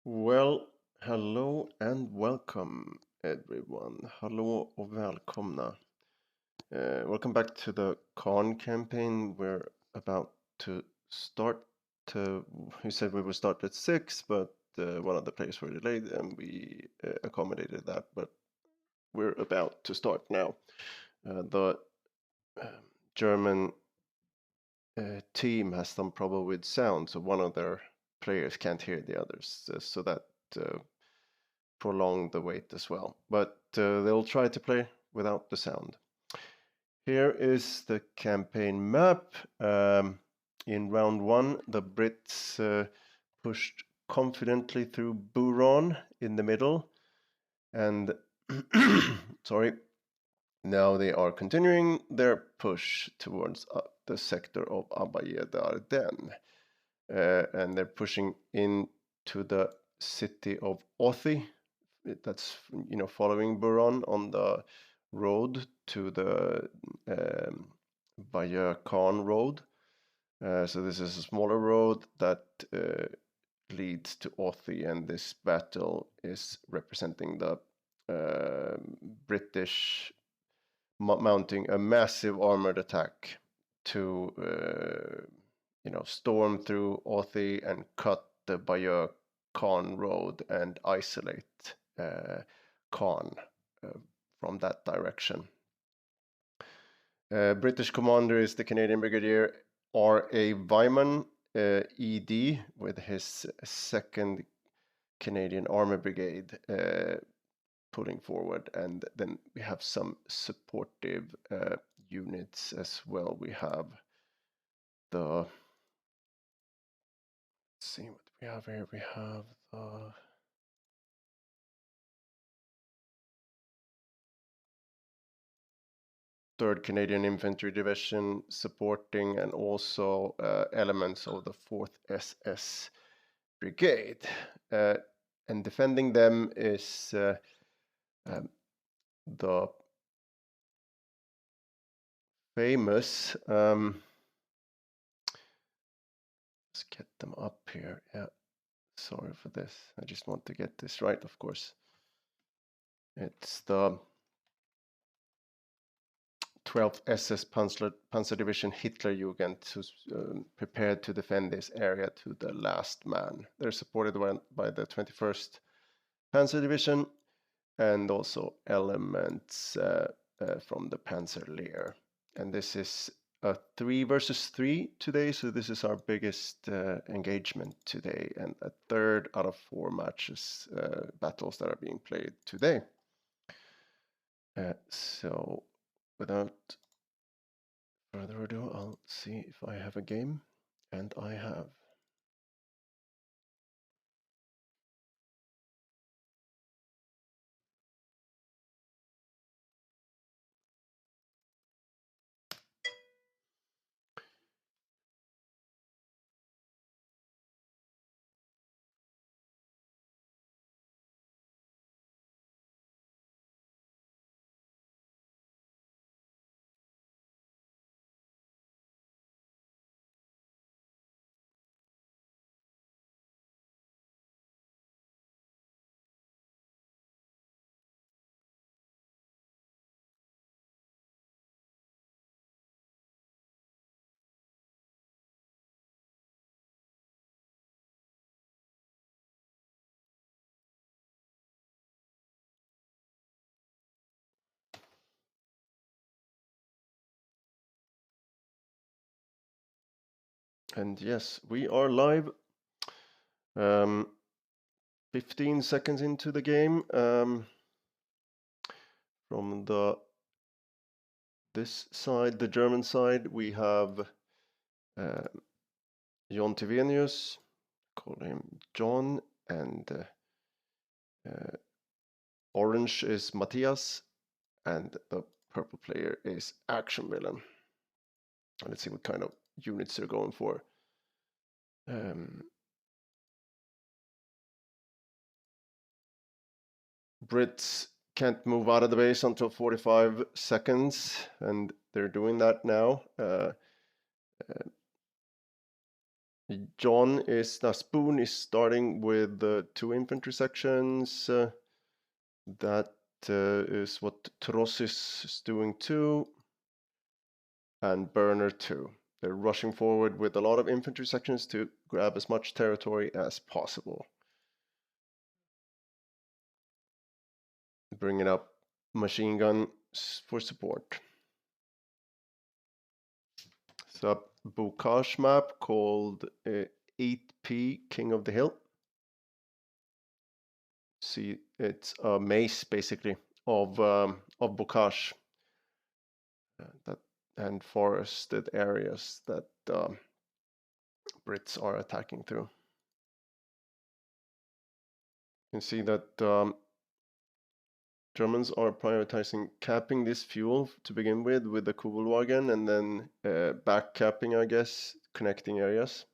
Well, hello and welcome everyone. Hallå och välkomna. Welcome back to the Caen campaign. We're about to start. We said we would start at 6, but one of the players were delayed and we accommodated that, but we're about to start now. The German team has some trouble with sound, so one of their players can't hear the others, so that prolong the wait as well. But they'll try to play without the sound. Here is the campaign map. In round one, the Brits pushed confidently through Buron in the middle, and sorry, now they are continuing their push towards the sector of ABBAYE'D'ARDENNE, and they're pushing into the city of Othi. That's following Buron on the road to the Caen road. So this is a smaller road that leads to Othi, and this battle is representing the British mounting a massive armored attack to storm through Othi and cut the Caen road and isolate Caen from that direction. British commander is the Canadian Brigadier R.A. Wyman, ED, with his 2nd Canadian Army Brigade pulling forward, and then we have some supportive units as well. We have the, let's see what we have here. We have the Third Canadian Infantry Division supporting, and also elements of the 4th SS Brigade. And defending them is the famous, let's get them up here. Yeah, sorry for this. I just want to get this right, of course. It's the 12th SS Panzer Division Hitlerjugend, who's prepared to defend this area to the last man. They're supported by the 21st Panzer Division and also elements from the Panzerlehr. And this is a 3 versus 3 today, so this is our biggest engagement today, and a third out of 4 matches, battles that are being played today. So without further ado, I'll see if I have a game, and I have. And yes, we are live. 15 seconds into the game. From this side, the German side, we have John Tivenius, call him John, and orange is Matthias, and the purple player is Action Villain. Let's see what kind of units they're going for. Brits can't move out of the base until 45 seconds, and they're doing that now. John is now Spoon is starting with the 2 infantry sections. That is what Trossis is doing too, and Burner too. They're rushing forward with a lot of infantry sections to grab as much territory as possible. Bringing up machine guns for support. It's a Bocage map called 8P King of the Hill. See, it's a maze basically of Bocage and forested areas that Brits are attacking through. You can see that Germans are prioritizing capping this fuel to begin with the Kugelwagen, and then back capping, I guess, connecting areas.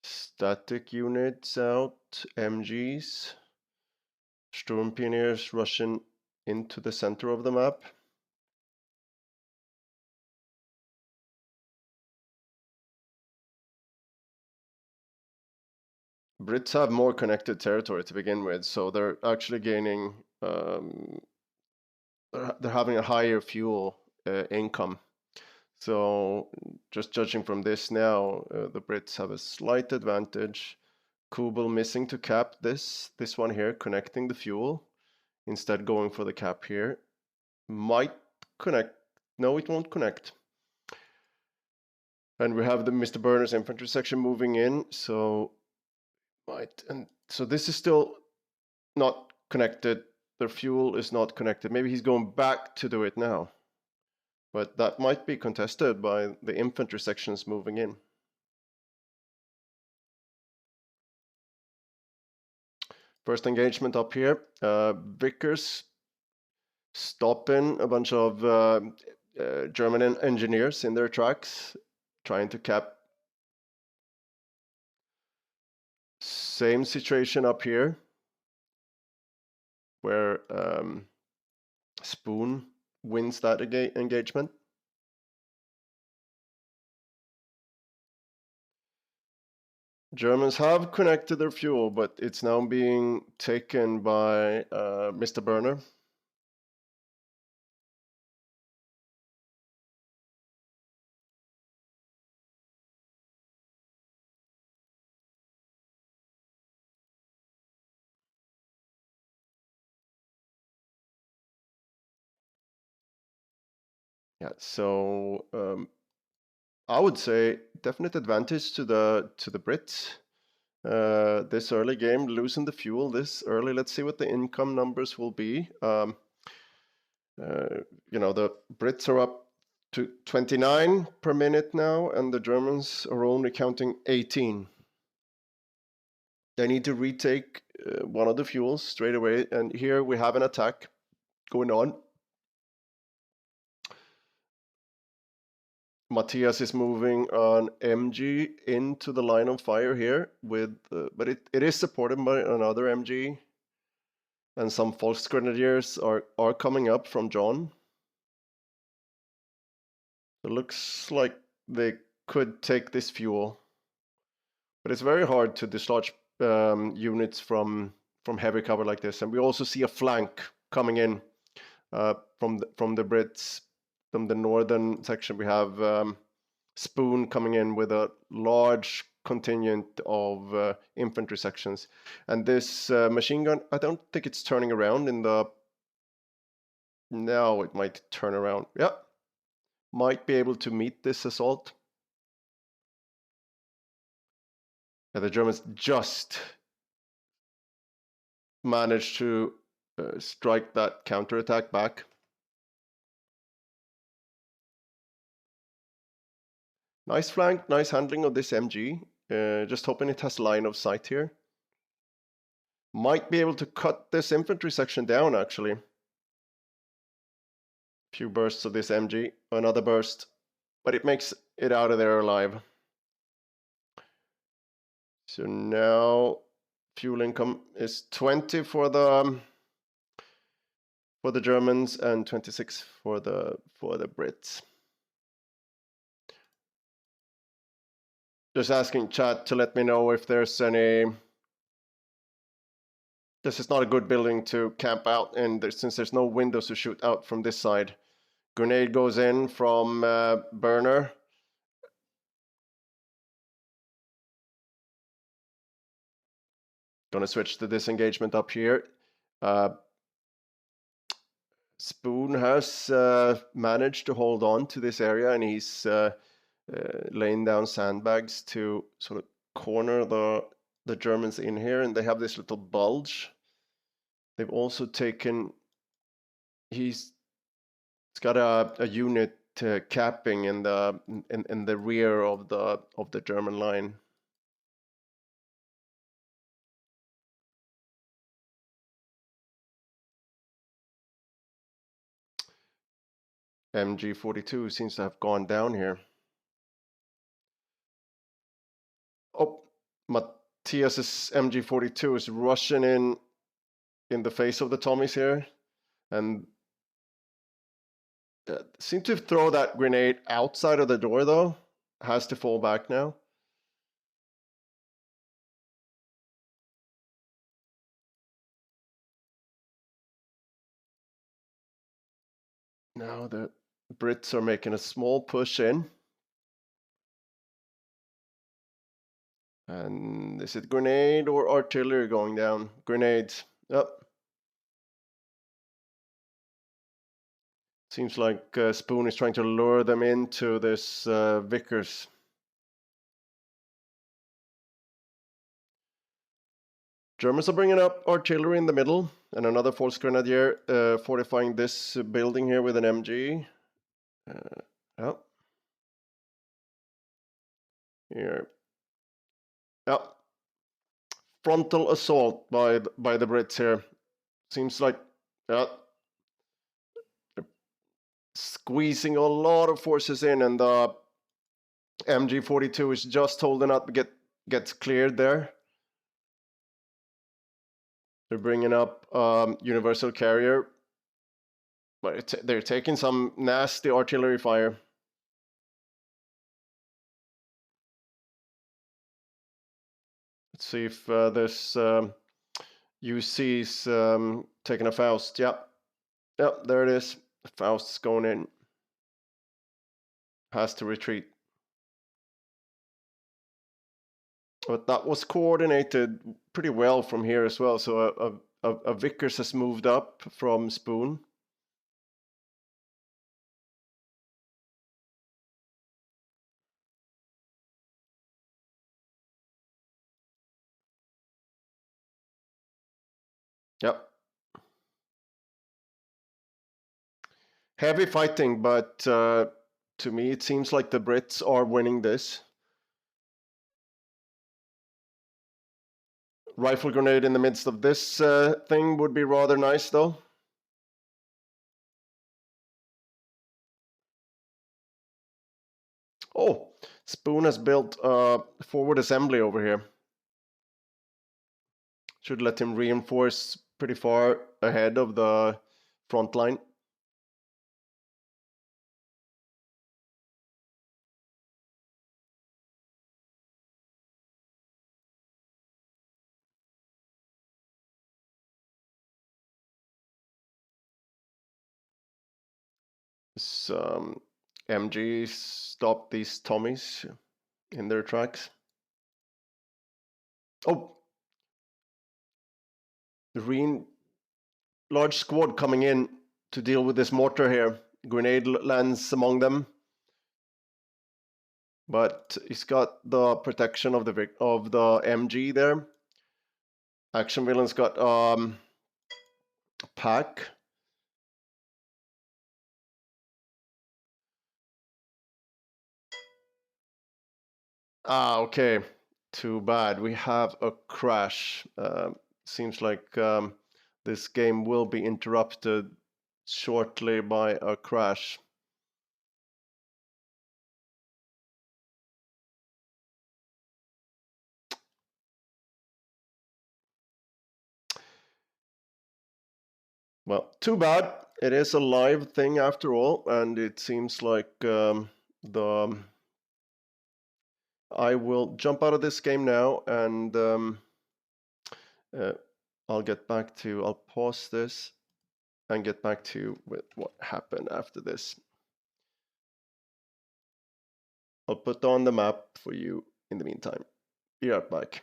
Static units out, MGs, Sturm Pioneers rushing into the center of the map. Brits have more connected territory to begin with, so they're actually gaining, they're having a higher fuel income. So just judging from this now, the Brits have a slight advantage. Kubel missing to cap this one here, connecting the fuel, instead going for the cap here. Might connect. No, it won't connect. And we have the Mr. Burner's infantry section moving in, so so this is still not connected. The fuel is not connected. Maybe he's going back to do it now. But that might be contested by the infantry sections moving in. First engagement up here. Vickers stopping a bunch of German engineers in their tracks, trying to cap. Same situation up here, where Spoon wins that engagement. Germans have connected their fuel, but it's now being taken by Mr. Burner. Yeah, so I would say definite advantage to the Brits. This early game, losing the fuel this early. Let's see what the income numbers will be. You know, the Brits are up to 29 per minute now, and the Germans are only counting 18. They need to retake one of the fuels straight away, and here we have an attack going on. Matthias is moving on MG into the line of fire here, with but it is supported by another MG, and some Volksgrenadiers are coming up from John. It looks like they could take this fuel, but it's very hard to dislodge units from heavy cover like this. And we also see a flank coming in from the Brits. From the northern section, we have Spoon coming in with a large contingent of infantry sections. And this machine gun, I don't think it's turning around in the... Now it might turn around. Yeah, might be able to meet this assault. Yeah, the Germans just managed to strike that counterattack back. Nice flank, nice handling of this MG. Just hoping it has line of sight here. Might be able to cut this infantry section down, actually. Few bursts of this MG, another burst, but it makes it out of there alive. So now fuel income is 20 for the Germans and 26 for the Brits. Just asking chat to let me know if there's any. This is not a good building to camp out in, since there's no windows to shoot out from this side. Grenade goes in from burner. Gonna switch the disengagement up here. Spoon has managed to hold on to this area, and he's laying down sandbags to sort of corner the Germans in here, and they have this little bulge. They've also taken. He's got a unit capping in the rear of the German line. MG42 seems to have gone down here. Oh, Matthias's MG42 is rushing in the face of the Tommies here, and seem to throw that grenade outside of the door though. Has to fall back now. Now the Brits are making a small push in. And is it grenade or artillery going down? Grenades. Yep. Seems like Spoon is trying to lure them into this Vickers. Germans are bringing up artillery in the middle, and another False Grenadier fortifying this building here with an MG. Yep. Here. Yep. Frontal assault by the Brits here. Seems like, yeah, they're squeezing a lot of forces in, and the MG42 is just holding up, gets cleared there. They're bringing up Universal Carrier, but they're taking some nasty artillery fire. Let's see if this UC's taking a Faust. Yep, there it is. Faust's going in. Has to retreat. But that was coordinated pretty well from here as well. So a Vickers has moved up from Spoon. Yep. Heavy fighting, but to me it seems like the Brits are winning this. Rifle grenade in the midst of this thing would be rather nice, though. Oh, Spoon has built a forward assembly over here. Should let him reinforce pretty far ahead of the front line. This MG stop these Tommies in their tracks. Oh, the large squad coming in to deal with this mortar here. Grenade lands among them, but he's got the protection of the MG there. Action Villain's got pack. Okay. Too bad. We have a crash. Seems like this game will be interrupted shortly by a crash. Well, too bad. It is a live thing after all, and it seems like the I will jump out of this game now, and I'll pause this and get back to you with what happened after this. I'll put on the map for you in the meantime. Be right back.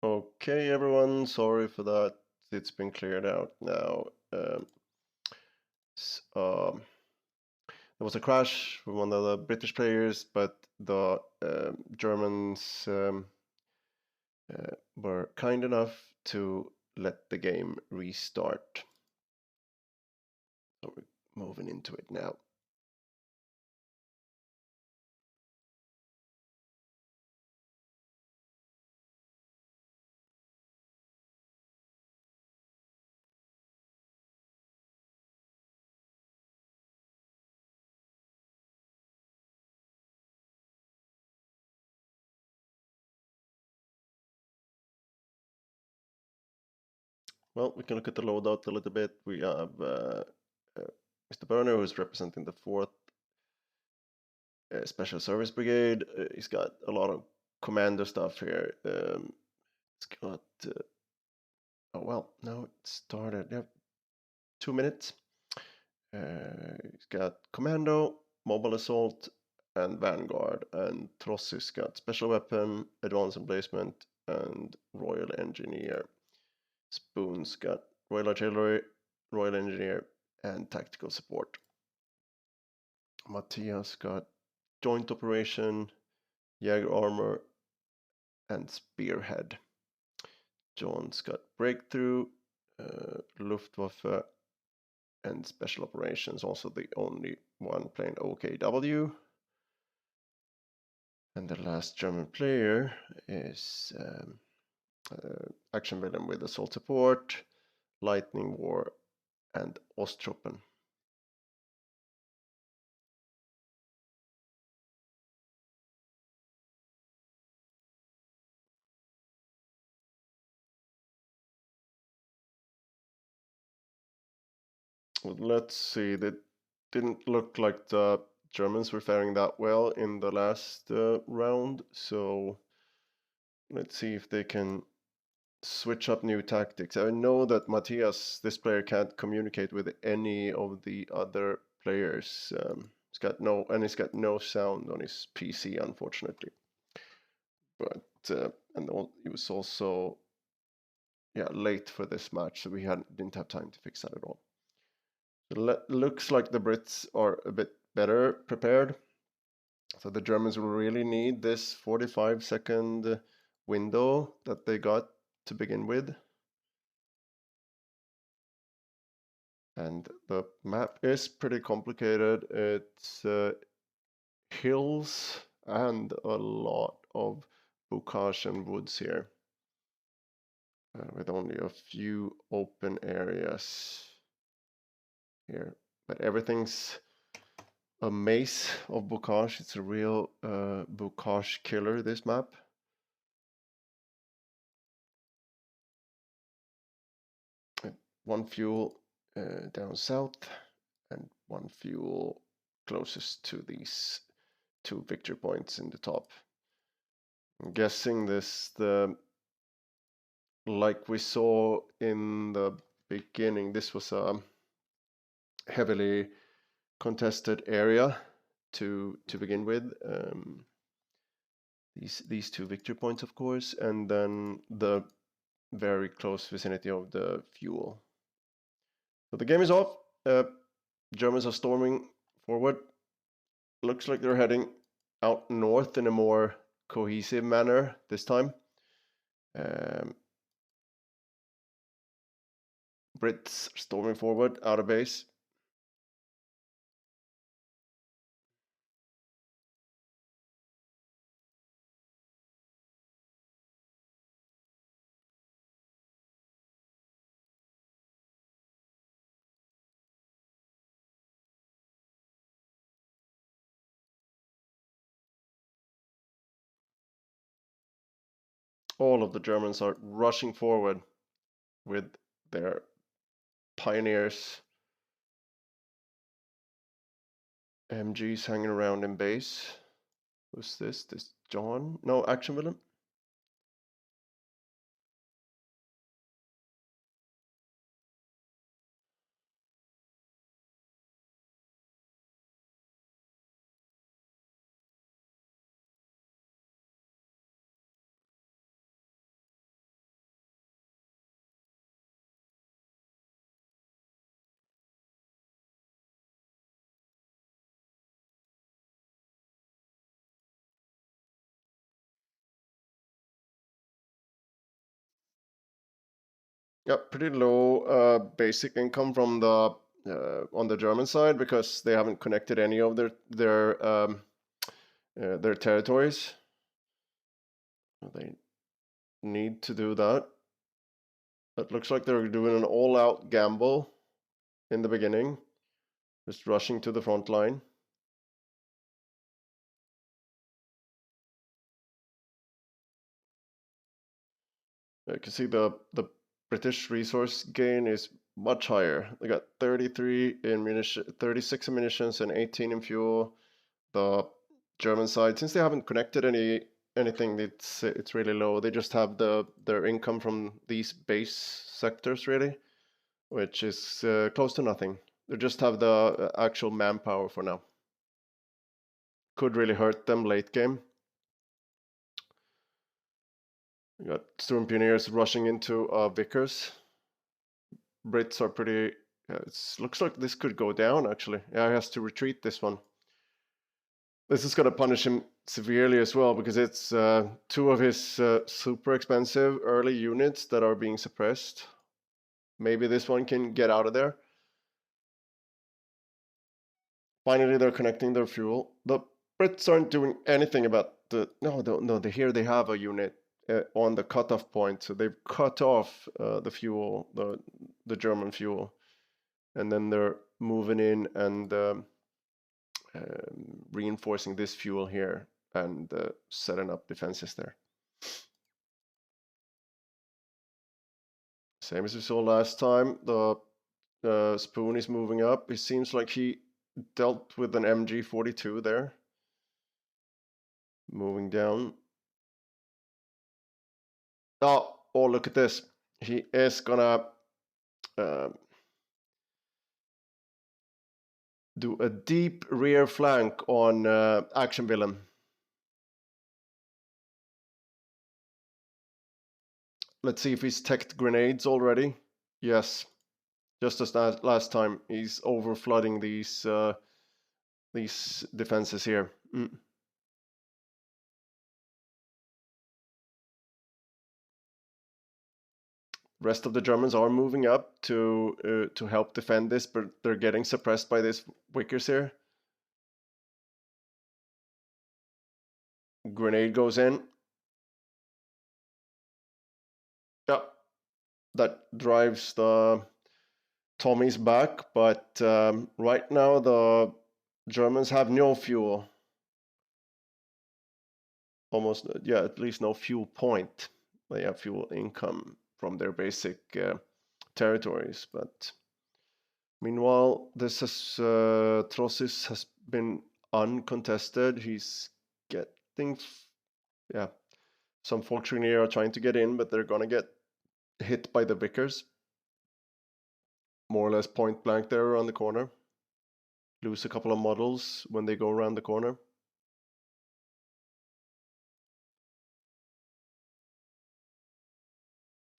Okay, everyone, sorry for that. It's been cleared out now. S- um, there was a crash with one of the British players, but the Germans were kind enough to let the game restart. So we're moving into it now. Well, we can look at the loadout a little bit. We have Mr. Burner, who's representing the 4th Special Service Brigade. He's got a lot of commander stuff here. It's got oh well, now it started. Yeah, 2 minutes. He's got Commando, Mobile Assault, and Vanguard. And Trossi's got Special Weapon, Advanced Emplacement, and Royal Engineer. Spoon's got Royal Artillery, Royal Engineer, and Tactical Support. Matthias got Joint Operation, Jaeger Armor, and Spearhead. John's got Breakthrough, Luftwaffe, and Special Operations, also the only one playing OKW. And the last German player is Action Villain with Assault Support, Lightning War, and Osttruppen. Let's see, that didn't look like the Germans were faring that well in the last round, so let's see if they can switch up new tactics. I know that Matthias, this player, can't communicate with any of the other players. He's got no sound on his PC, unfortunately. But and he was also late for this match, so we didn't have time to fix that at all. Looks like the Brits are a bit better prepared. So the Germans will really need this 45-second window that they got to begin with. And the map is pretty complicated. It's hills and a lot of bocage and woods here, with only a few open areas here. But everything's a maze of bocage. It's a real bocage killer, this map. One fuel down south and one fuel closest to these 2 victory points in the top. I'm guessing like we saw in the beginning, this was a heavily contested area to begin with. These 2 victory points, of course, and then the very close vicinity of the fuel. So the game is off. Germans are storming forward. Looks like they're heading out north in a more cohesive manner this time. Brits storming forward out of base. All of the Germans are rushing forward with their pioneers. MGs hanging around in base. Who's this? This John? No, Action Villain? Yeah, pretty low basic income from the on the German side because they haven't connected any of their territories. They need to do that. It looks like they're doing an all-out gamble in the beginning, just rushing to the front line. You can see the British resource gain is much higher. They got 33 in munition, 36 in munitions, and 18 in fuel. The German side, since they haven't connected anything, it's really low. They just have their income from these base sectors really, which is close to nothing. They just have the actual manpower for now. Could really hurt them late game. You got Storm Pioneers rushing into Vickers. Brits are pretty. It looks like this could go down actually. Yeah, he has to retreat this one. This is going to punish him severely as well because it's two of his super expensive early units that are being suppressed. Maybe this one can get out of there. Finally, they're connecting their fuel. The Brits aren't doing anything about the. No. Here they have a unit on the cutoff point, so they've cut off the fuel, the German fuel, and then they're moving in and reinforcing this fuel here and setting up defenses there. Same as we saw last time, the Spoon is moving up. It seems like he dealt with an MG42 there. Moving down. Oh, look at this. He is gonna do a deep rear flank on Action Villain. Let's see if he's teched grenades already. Yes, just as last time, he's over flooding these defenses here. Rest of the Germans are moving up to help defend this, but they're getting suppressed by these Wickers here. Grenade goes in. Yeah, that drives the Tommies back, but right now the Germans have no fuel. Almost, yeah, at least no fuel point. They have fuel income from their basic territories, but meanwhile, this is Trossis has been uncontested. He's getting, yeah, some Volkswagen are trying to get in, but they're gonna get hit by the Vickers. More or less point blank there around the corner. Lose a couple of models when they go around the corner.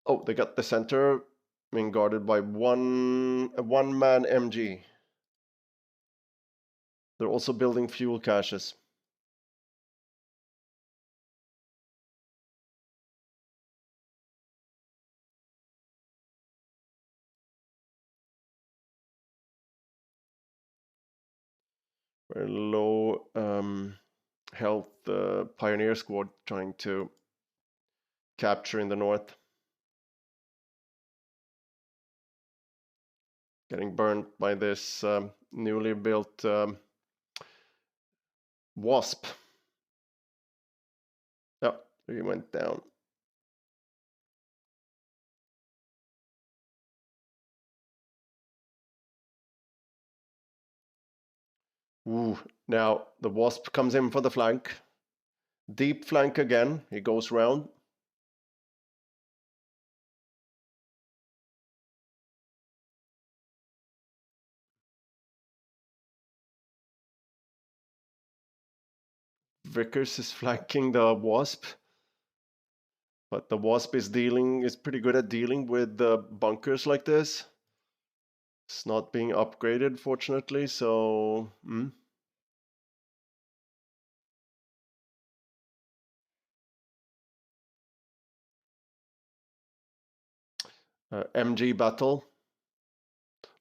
Oh, they got the center being guarded by a one-man MG. They're also building fuel caches. Very low health Pioneer squad trying to capture in the north. Getting burned by this newly built Wasp. Yeah, he went down. Ooh, now the Wasp comes in for the flank. Deep flank again. He goes round. Vickers is flanking the Wasp. But the Wasp is pretty good at dealing with the bunkers like this. It's not being upgraded, fortunately, so... MG battle.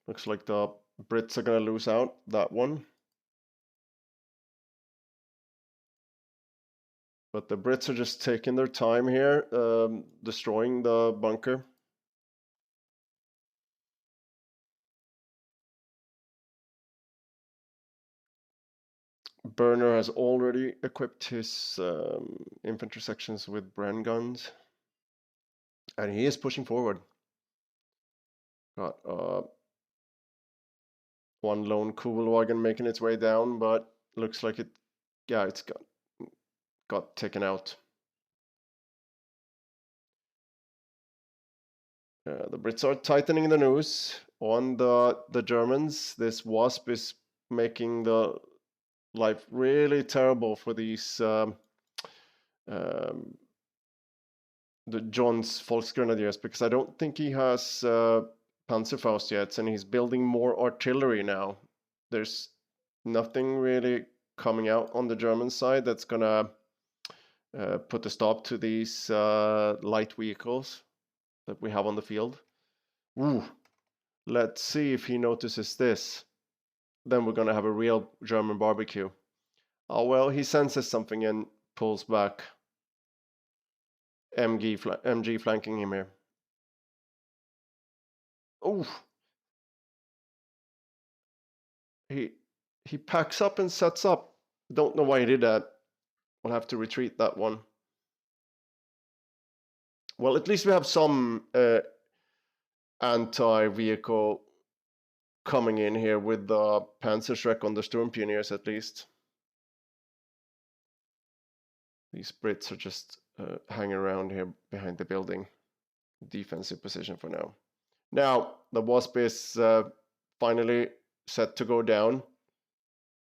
Looks like the Brits are gonna lose out that one. But the Brits are just taking their time here, destroying the bunker. Burner has already equipped his infantry sections with Bren guns. And he is pushing forward. Got one lone Kugelwagen making its way down, but looks like it, yeah, it's got taken out. The Brits are tightening the noose on the Germans. This Wasp is making the life really terrible for these the John's Volksgrenadiers, because I don't think he has Panzerfaust yet, and he's building more artillery now. There's nothing really coming out on the German side that's gonna put a stop to these light vehicles that we have on the field. Ooh, let's see if he notices this. Then we're gonna have a real German barbecue. Oh well, he senses something and pulls back. MG flanking him here. Ooh. He packs up and sets up. Don't know why he did that. We'll have to retreat that one. Well, at least we have some anti-vehicle coming in here with the Panzerschreck on the Sturmpioneers at least. These Brits are just hanging around here behind the building. Defensive position for now. Now, the Wasp is finally set to go down.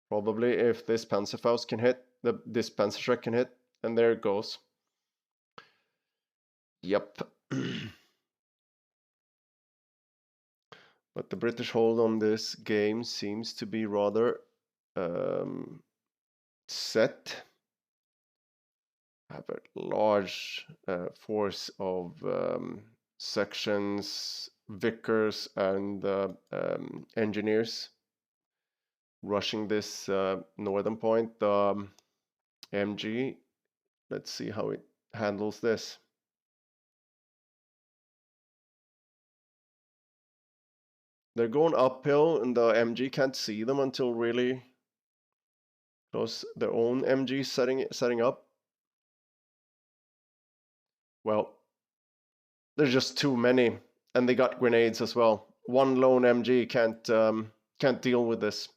Probably if this Panzerfaust can hit, this Panzerschreck can hit, and there it goes. Yep. But the British hold on this game seems to be rather set. Have a large force of sections, Vickers, and engineers rushing this northern point. The MG, let's see how it handles this. They're going uphill, and the MG can't see them until really close. Their own MG setting up. Well, there's just too many, and they got grenades as well. One lone MG can't deal with this.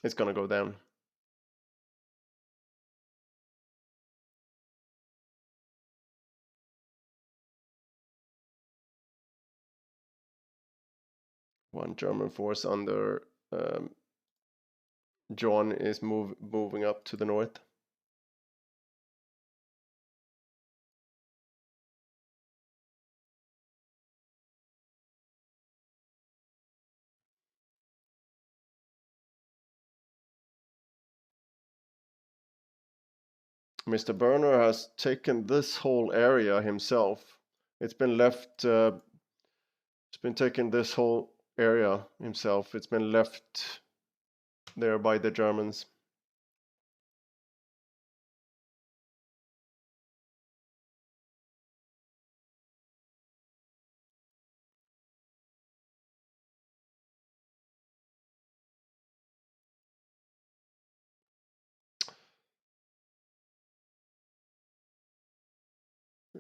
It's gonna go down. One German force under John is moving up to the north. Mr. Burner has taken this whole area himself. It's been left. It's been taking this whole area himself. It's been left there by the Germans.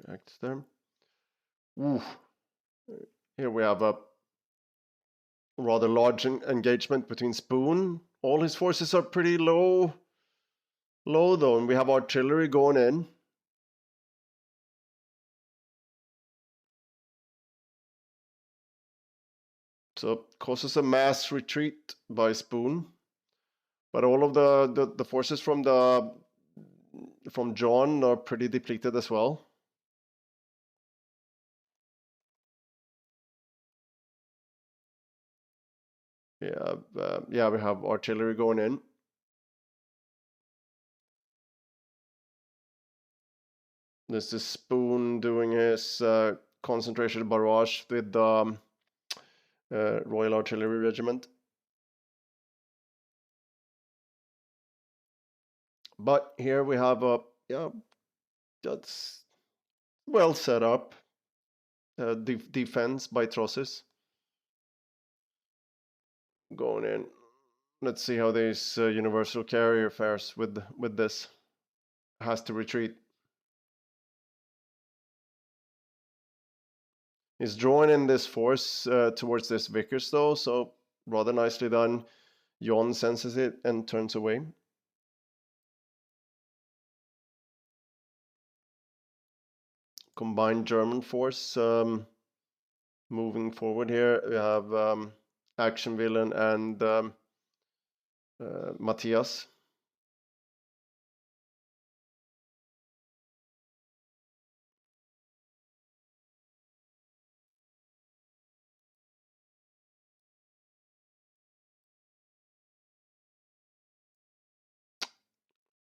Reacts there. Ooh. Here we have a rather large engagement between Spoon. All his forces are pretty low though, and we have artillery going in. So causes a mass retreat by Spoon. But all of the forces from John are pretty depleted as well. Yeah, we have artillery going in. This is Spoon doing his concentration barrage with the Royal Artillery Regiment. But here we have a, yeah, that's well set up defense by Trosses. Going in. Let's see how this universal carrier fares with this. Has to retreat. He's drawing in this force towards this Vickers though, so rather nicely done. Jon senses it and turns away. Combined German force moving forward here. We have Action Villain and Matthias.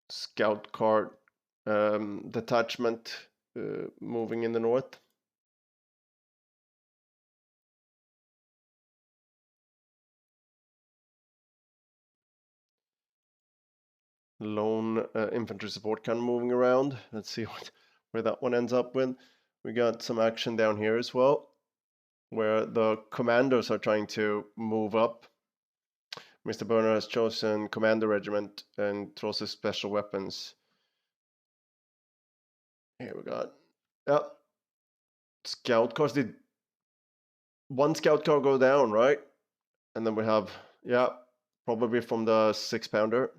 Scout car detachment moving in the north. Lone infantry support kind of moving around. Let's see where that one ends up with. We got some action down here as well, where the commanders are trying to move up. Mr. Burner has chosen Commander Regiment and Trosses Special Weapons. Here we got, yeah, scout cars. Did one scout car go down, right? And then we have, yeah, probably from the 6-pounder.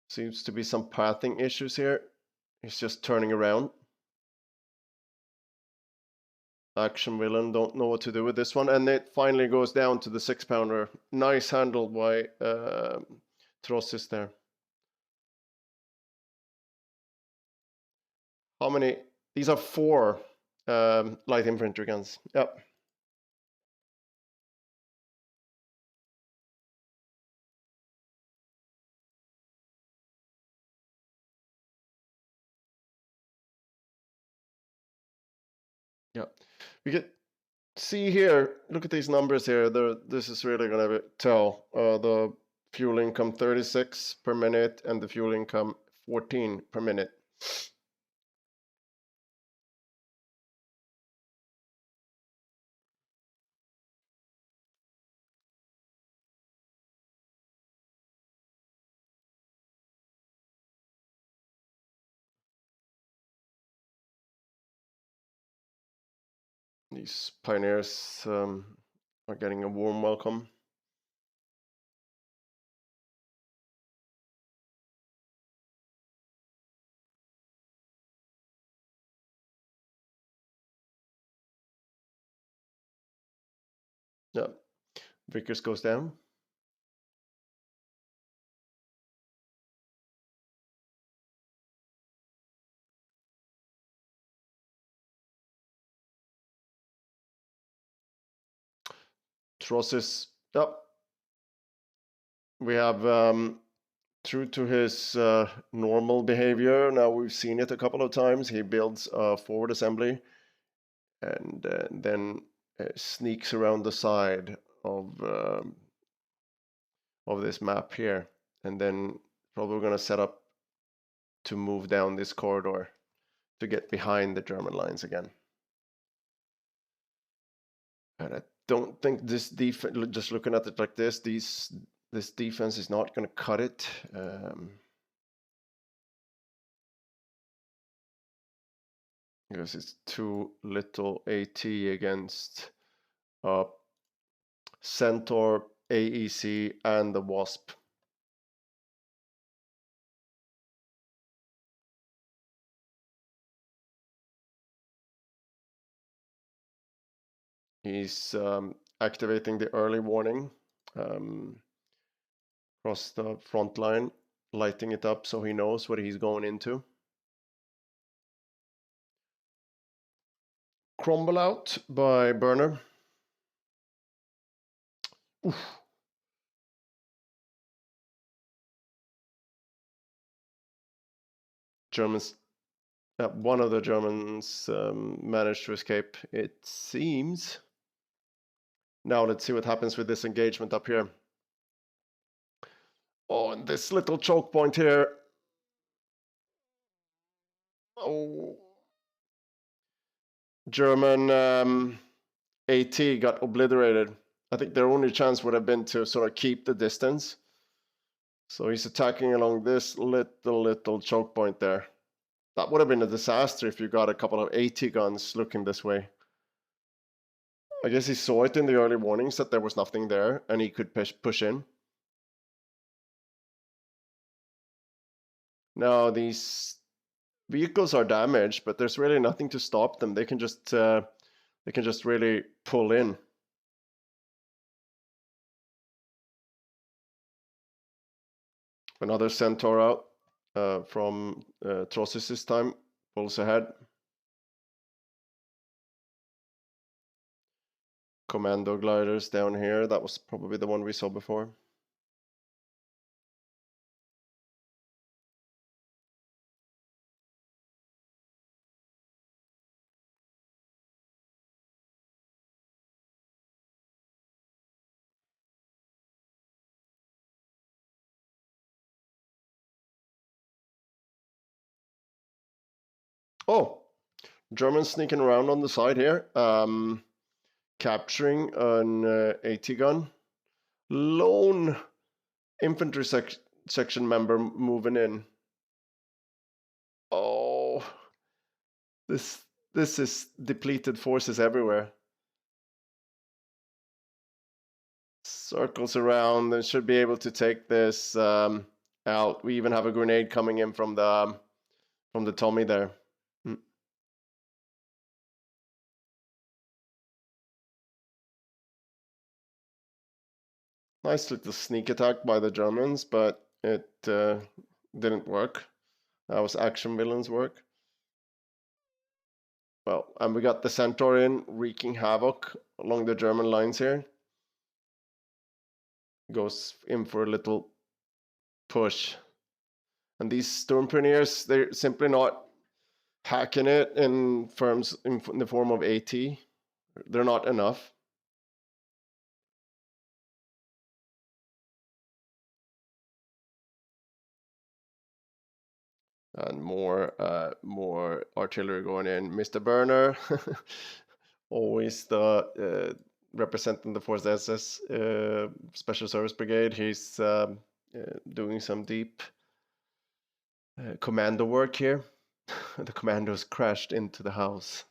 Seems to be some pathing issues here. He's just turning around. Action Villain don't know what to do with this one, and it finally goes down to the 6-pounder. Nice handle by Trosses there. How many? These are 4 light infantry guns. Yep. Yeah, we can see here. Look at these numbers here. This is really gonna tell. The fuel income 36 per minute and the fuel income 14 per minute. These pioneers are getting a warm welcome. Yeah, Vickers goes down. Trosses, yep. We have true to his normal behavior. Now we've seen it a couple of times. He builds a forward assembly and then sneaks around the side of this map here, and then probably going to set up to move down this corridor to get behind the German lines again. And I don't think this defense, just looking at it like this defense is not going to cut it. Because it's too little AT against Centaur, AEC, and the Wasp. He's activating the early warning across the front line, lighting it up so he knows what he's going into. Crumble out by Burner. Oof. Germans One of the Germans managed to escape, it seems. Now let's see what happens with this engagement up here. Oh, and this little choke point here. Oh, German AT got obliterated. I think their only chance would have been to sort of keep the distance. So he's attacking along this little choke point there. That would have been a disaster if you got a couple of AT guns looking this way. I guess he saw it in the early warnings that there was nothing there and he could push in. Now these vehicles are damaged, but there's really nothing to stop them. They can just really pull in. Another Centaur out from Trossis this time, pulls ahead. Commando gliders down here, that was probably the one we saw before. Oh, Germans sneaking around on the side here, capturing an AT gun. Lone infantry section member moving in. Oh, this is depleted forces everywhere. Circles around and should be able to take this out. We even have a grenade coming in from the Tommy there. Nice little sneak attack by the Germans, but it didn't work. That was action villains work. Well, and we got the Centaur in, wreaking havoc along the German lines here. Goes in for a little push. And these Sturmpioniers, they're simply not hacking it in the form of AT. They're not enough. And more artillery going in. Mr. Burner, always the representing the 4th SS Special Service Brigade. He's doing some deep commando work here. The commandos crashed into the house.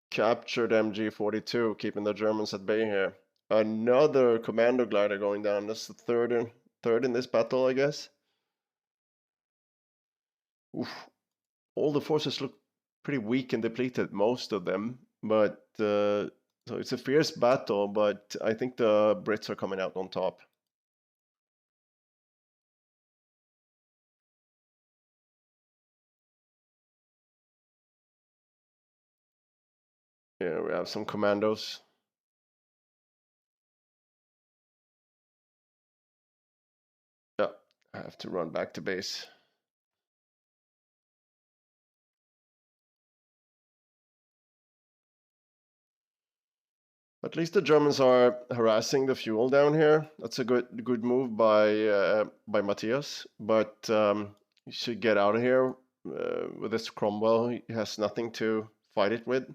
Captured MG-42, keeping the Germans at bay here. Another commando glider going down. That's the third in this battle, I guess. Oof. All the forces look pretty weak and depleted, most of them. But so it's a fierce battle, but I think the Brits are coming out on top. Yeah, we have some commandos. Yeah, I have to run back to base. At least the Germans are harassing the fuel down here. That's a good move by Matthias. But he should get out of here with this Cromwell. He has nothing to fight it with.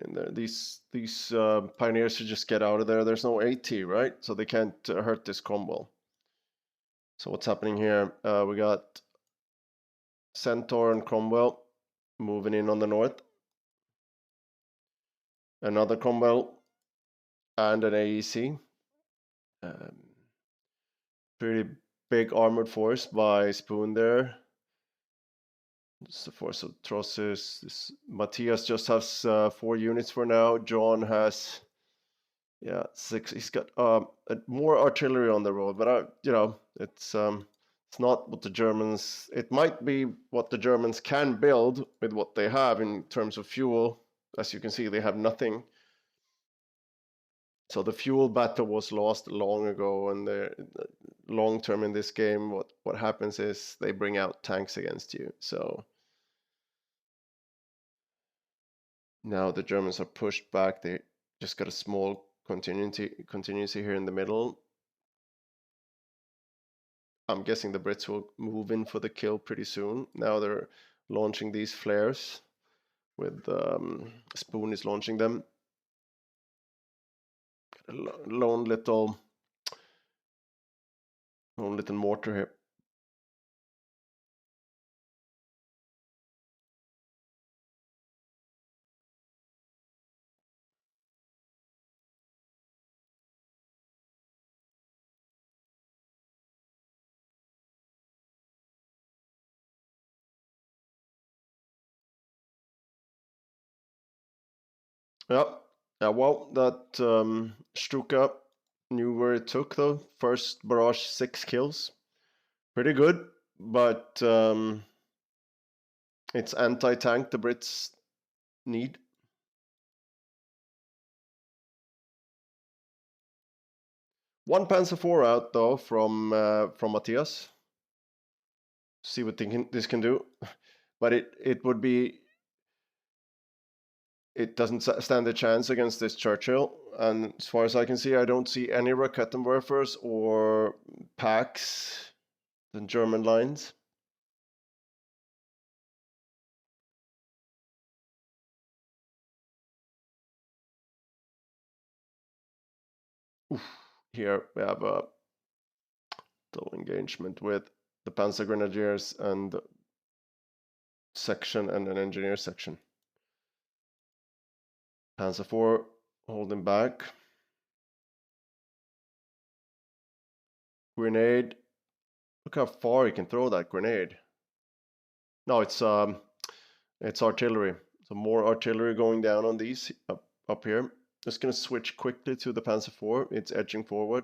In there. These pioneers should just get out of there. There's no AT, right? So they can't hurt this Cromwell. So what's happening here? We got Centaur and Cromwell moving in on the north. Another Cromwell and an AEC. Pretty big armored force by Spoon there. It's the force of Trosses. Matthias just has 4 units for now. John has 6. He's got more artillery on the road, but it's not what the Germans. It might be what the Germans can build with what they have in terms of fuel. As you can see, they have nothing. So the fuel battle was lost long ago, and the long term in this game, what happens is they bring out tanks against you. So now the Germans are pushed back. They just got a small continuity here in the middle. I'm guessing the Brits will move in for the kill pretty soon. Now they're launching these flares with Spoon is launching them. Lone little mortar here. Yeah, well, that Stuka knew where it took though. First barrage, 6 kills. Pretty good, but it's anti-tank the Brits need. One Panzer IV out though from Matthias. See what this can do, but it would be. It doesn't stand a chance against this Churchill, and as far as I can see, I don't see any Raketenwerfers or packs, the German lines. Oof. Here we have a double engagement with the Panzer Grenadiers and section and an engineer section. Panzer IV holding back. Grenade. Look how far you can throw that grenade. No, it's artillery. So more artillery going down on these up here. Just gonna switch quickly to the Panzer IV. It's edging forward.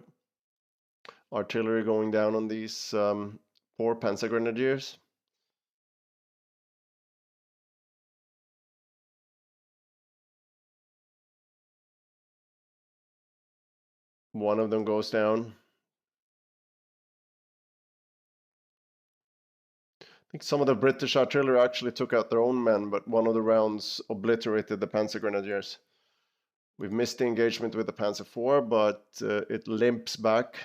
Artillery going down on these 4 Panzer Grenadiers. One of them goes down. I think some of the British artillery actually took out their own men, but one of the rounds obliterated the Panzer Grenadiers. We've missed the engagement with the Panzer IV, but it limps back,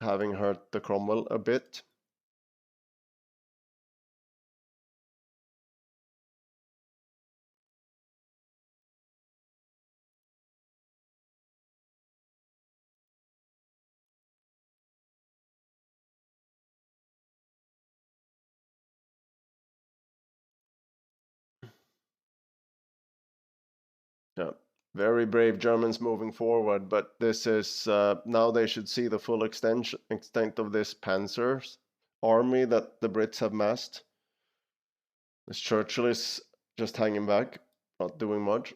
having hurt the Cromwell a bit. Yeah, very brave Germans moving forward, but this is now they should see the full extent of this Panzer's army that the Brits have massed. This Churchill is just hanging back, not doing much.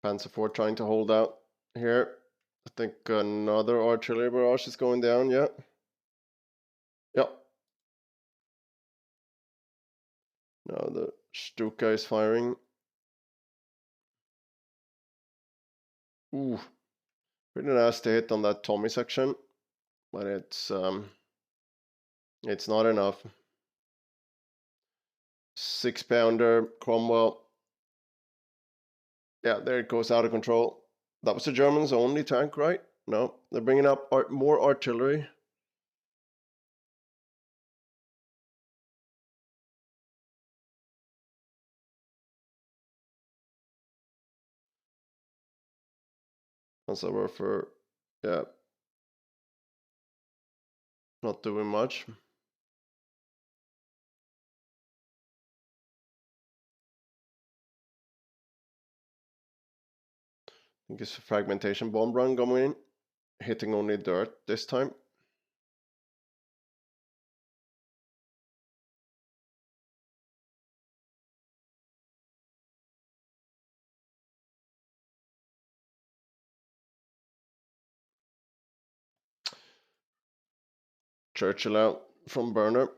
Panzer IV trying to hold out here. I think another artillery barrage is going down, yeah. Yeah. Now the Stuka is firing. Ooh, pretty nasty hit on that Tommy section, but it's not enough. 6-pounder Cromwell. Yeah, there it goes out of control. That was the Germans' only tank, right? No, they're bringing up more artillery. Panzerwerfer, yeah, not doing much. I think it's a fragmentation bomb run going in, hitting only dirt this time. Churchill out from burner.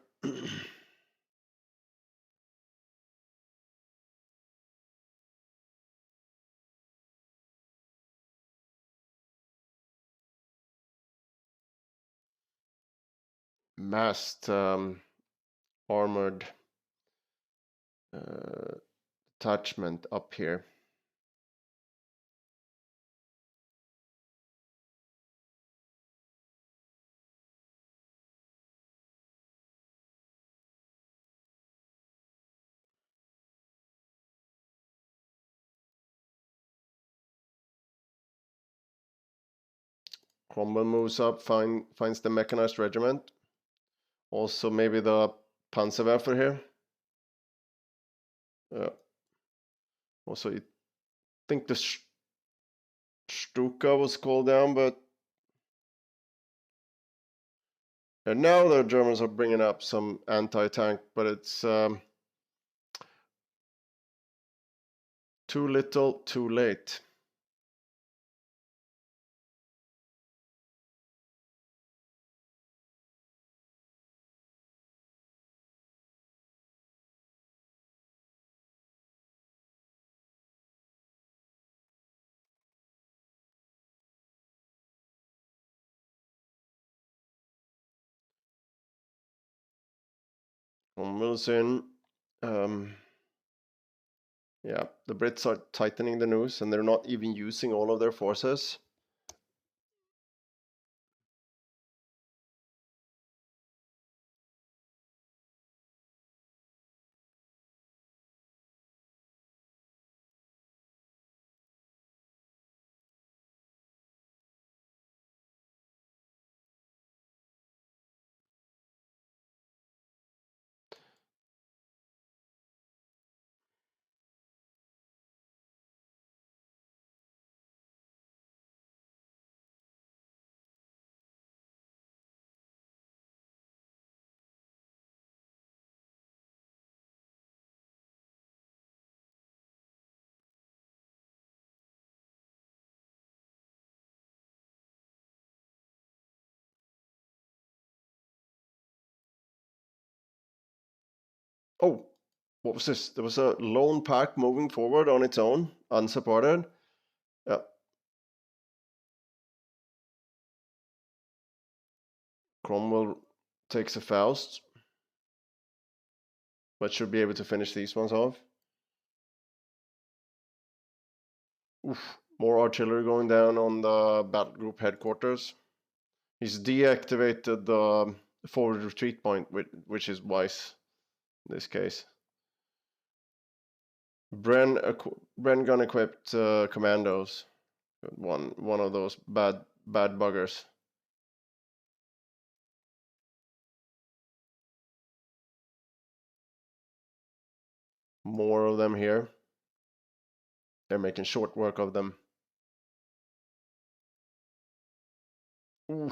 Massed armored attachment up here. Cromwell moves up, finds the mechanized regiment. Also maybe the Panzerwerfer here. Also, I think the Stuka was called down, but and now the Germans are bringing up some anti-tank, but it's too little, too late. Cromwell's in. Yeah, the Brits are tightening the noose, and they're not even using all of their forces. Oh, what was this? There was a lone pack moving forward on its own, unsupported. Yeah. Cromwell takes a Faust, but should be able to finish these ones off. Oof, more artillery going down on the battle group headquarters. He's deactivated the forward retreat point, which is wise in this case. Bren gun equipped commandos. One of those bad buggers. More of them here. They're making short work of them. Ooh.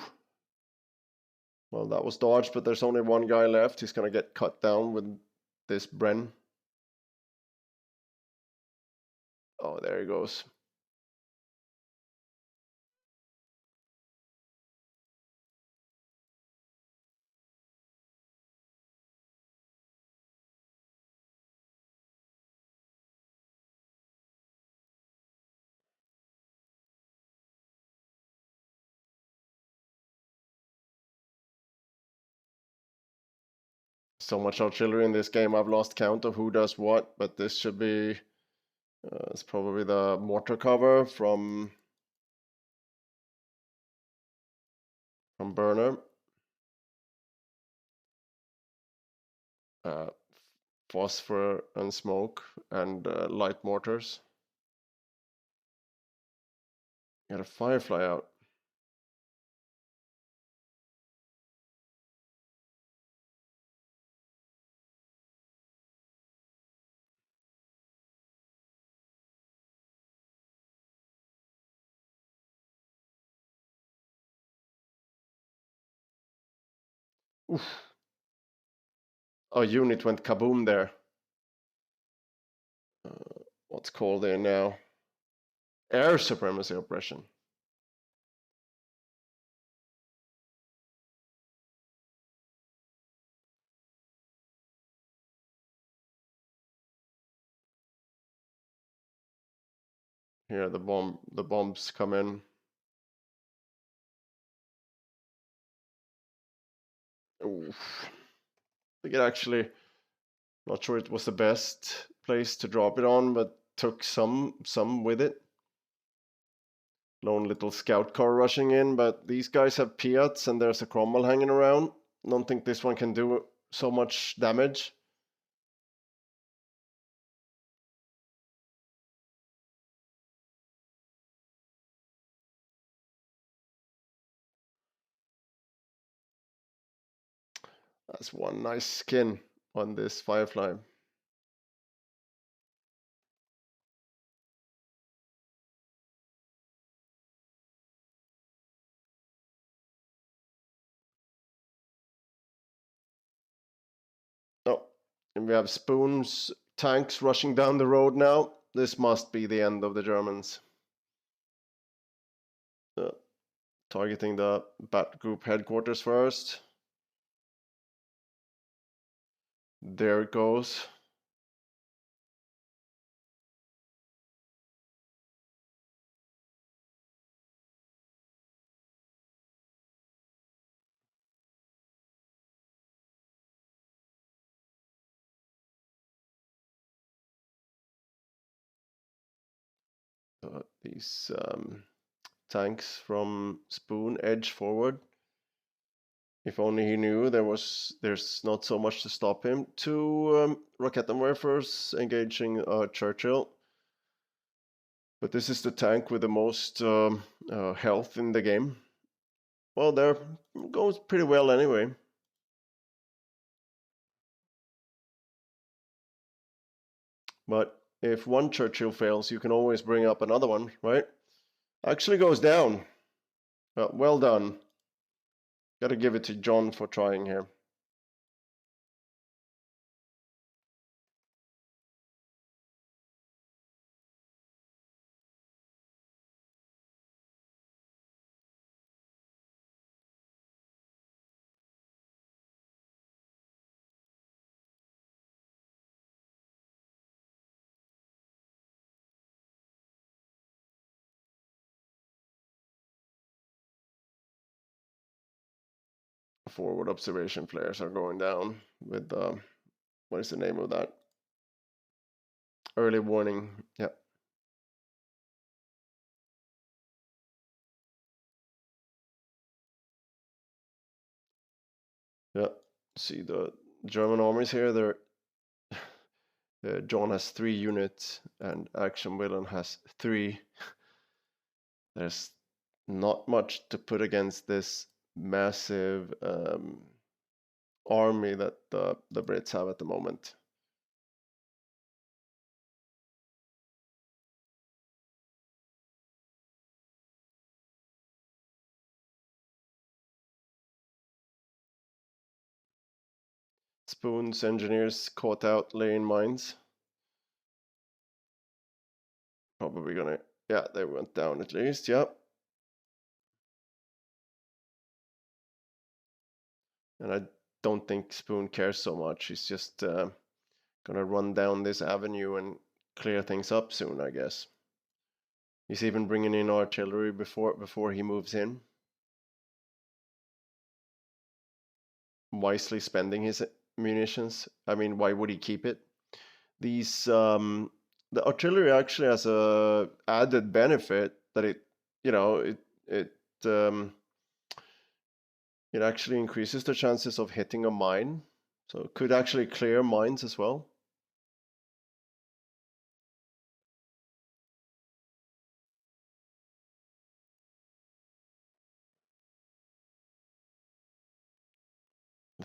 Well, that was dodged, but there's only one guy left. He's gonna get cut down with this Bren. Oh, there he goes. So much artillery in this game, I've lost count of who does what, but this should be... it's probably the mortar cover from Burner. Phosphor and smoke and light mortars. Got a firefly out. Oof. A unit went kaboom there. What's called there now? Air supremacy oppression. Here the bombs come in. Oof. I think it actually, not sure it was the best place to drop it on, but took some with it. Lone little scout car rushing in, but these guys have Piats and there's a Cromwell hanging around. Don't think this one can do so much damage. That's one nice skin on this Firefly. Oh, and we have Spoon's tanks rushing down the road now. This must be the end of the Germans. Targeting the Bat Group headquarters first. There it goes. These tanks from Spoon edge forward. If only he knew there's not so much to stop him. Two Rakettenwerfers engaging Churchill. But this is the tank with the most health in the game. Well, there goes pretty well anyway. But if one Churchill fails, you can always bring up another one, right? Actually goes down. Well done. Gotta give it to John for trying here. Forward observation flares are going down with what is the name of that? Early warning. Yeah. Yeah. See the German armies here. They're John has 3 units and Action Villain has 3. There's not much to put against this massive army that the Brits have at the moment. Spoon's engineers caught out laying mines. Probably gonna, yeah, they went down at least, yeah. And I don't think Spoon cares so much. He's just gonna run down this avenue and clear things up soon, I guess. He's even bringing in artillery before he moves in. Wisely spending his munitions. I mean, why would he keep it? These the artillery actually has a added benefit that it, you know, it actually increases the chances of hitting a mine. So it could actually clear mines as well.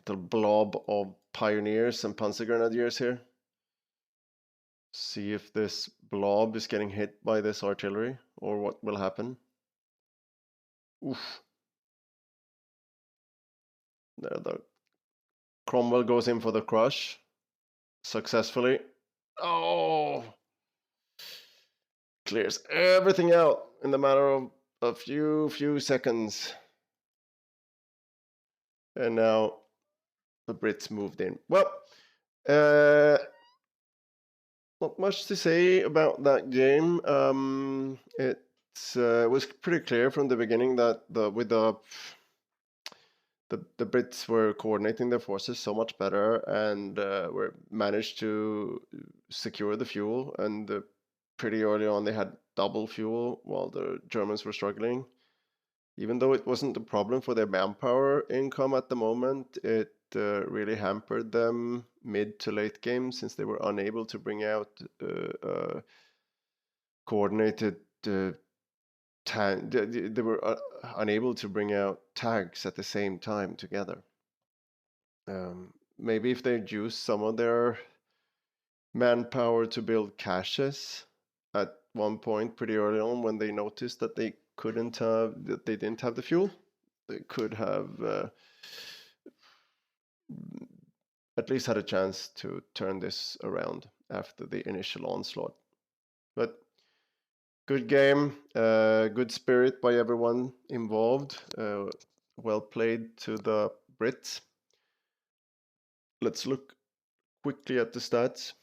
little blob of pioneers and panzergrenadiers here. See if this blob is getting hit by this artillery or what will happen. Oof. There, the Cromwell goes in for the crush successfully. Oh! Clears everything out in the matter of a few seconds. And now the Brits moved in. Well, not much to say about that game. It was pretty clear from the beginning that the Brits were coordinating their forces so much better and were managed to secure the fuel. And pretty early on, they had double fuel while the Germans were struggling. Even though it wasn't a problem for their manpower income at the moment, it really hampered them mid to late game since they were unable to bring out coordinated they were unable to bring out tags at the same time together. Maybe if they'd used some of their manpower to build caches at one point pretty early on when they noticed that they didn't have the fuel, they could have at least had a chance to turn this around after the initial onslaught. But good game, good spirit by everyone involved, well played to the Brits. Let's look quickly at the stats.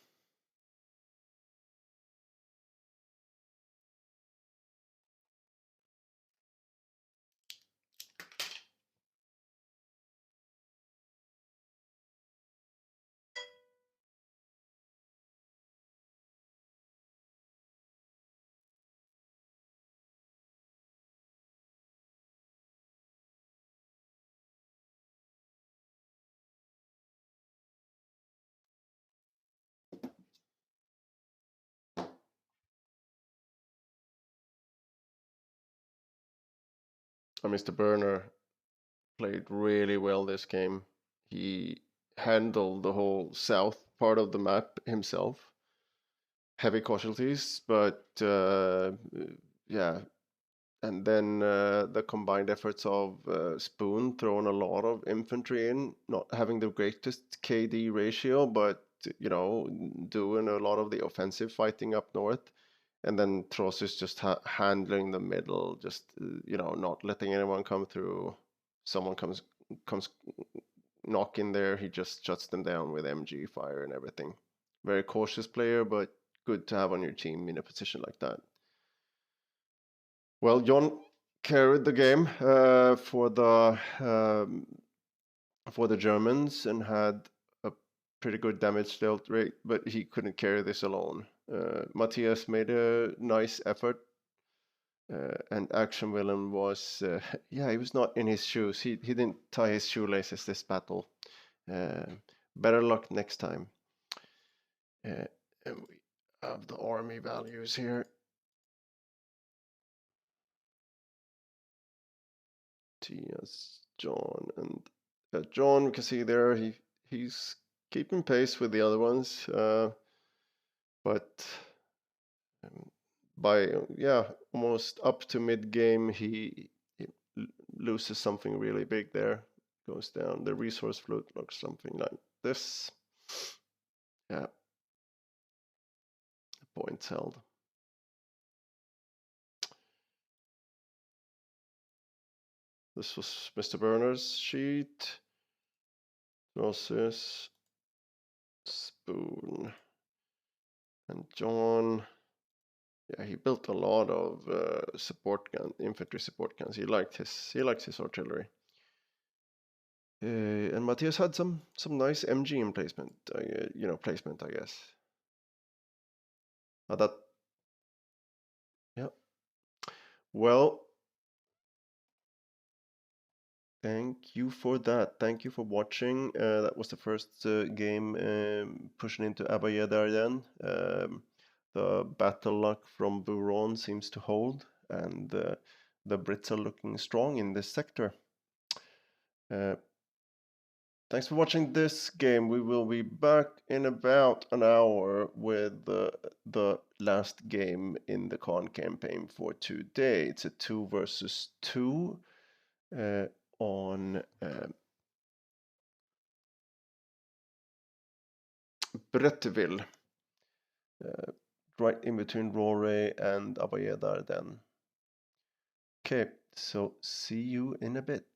Mr. Burner played really well this game. He handled the whole south part of the map himself. Heavy casualties, but yeah. And then the combined efforts of Spoon throwing a lot of infantry in, not having the greatest KD ratio, but doing a lot of the offensive fighting up north. And then Trossus just handling the middle, just not letting anyone come through. Someone comes knock in there, he just shuts them down with MG fire and everything. Very cautious player, but good to have on your team in a position like that. Well, John carried the game for the Germans and had a pretty good damage dealt rate, but he couldn't carry this alone. Matthias made a nice effort, and Action Villain was, he was not in his shoes. He didn't tie his shoelaces this battle. Better luck next time. And we have the army values here. Tias, John, and John, we can see there he's keeping pace with the other ones, but by almost up to mid game he loses something really big there, goes down. The resource flute looks something like this. Yeah, points held. This was Mr. Burner's sheet. Gnosis, Spoon, and John. Yeah, he built a lot of infantry support guns. He liked his artillery. And Matthias had some nice MG in placement. Placement, I guess. Yeah. Well, thank you for that. Thank you for watching. That was the first game pushing into ABBAYE'D'ARDENNE. The battle luck from Buron seems to hold, and the Brits are looking strong in this sector. Thanks for watching this game. We will be back in about an hour with the last game in the Caen campaign for today. It's a 2 versus 2 on Bretteville, right in between Roré and ABBAYE'D'ARDENNE. Okay, so see you in a bit.